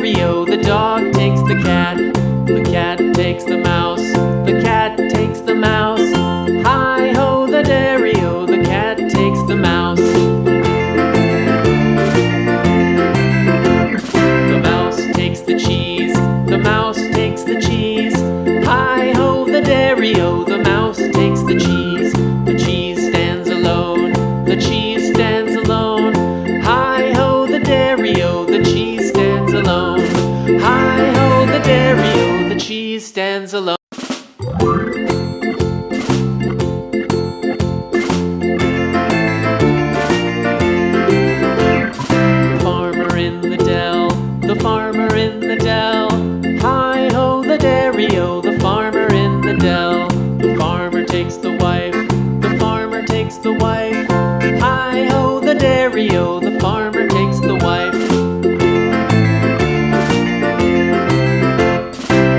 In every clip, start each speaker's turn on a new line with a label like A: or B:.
A: dairy-o, the dog takes the cat. The cat takes the mouse, the cat takes the mouse. Hi-ho, the dairy-o, the cat takes the mouse. The mouse takes the cheese, the mouse takes the cheese. Hi-ho, the dairy-o, the mouse takes the cheese. The cheese stands alone, the cheese stands alone. Hi-ho, the dairy-o, the cheese stands alone. Hi-ho, the dairy-o, the cheese stands alone. The farmer in the dell, the farmer in the dell. Hi-ho, the dairy-o, the farmer in the dell. The farmer takes the wife, the farmer takes the wife. Hi-ho, the dairy-o, the farmer takes the wife.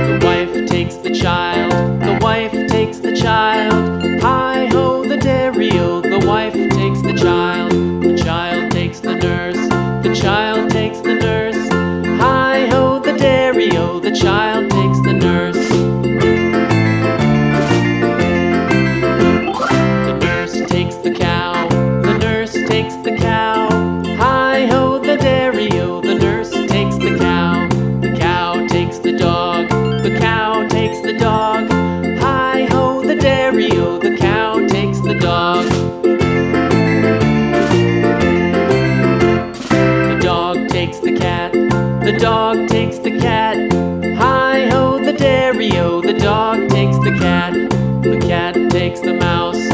A: The wife takes the child, the wife takes the child. Hi-ho, the dairy-o, the wife takes the child. The child takes the nurse, the child takes the nurse. Hi-ho, the dairy-o, the child takes the nurse. The nurse takes the cow, the nurse takes the cow. Hi-ho, the dairy-o, the nurse takes the cow. The cow takes the dog, the cow takes the dog. Hi-ho, the dairy-o, the cow takes the dog. The dog takes the cat, the dog takes the cat. Hi-ho, the dairy-o, the dog takes the cat. The cat takes the mouse,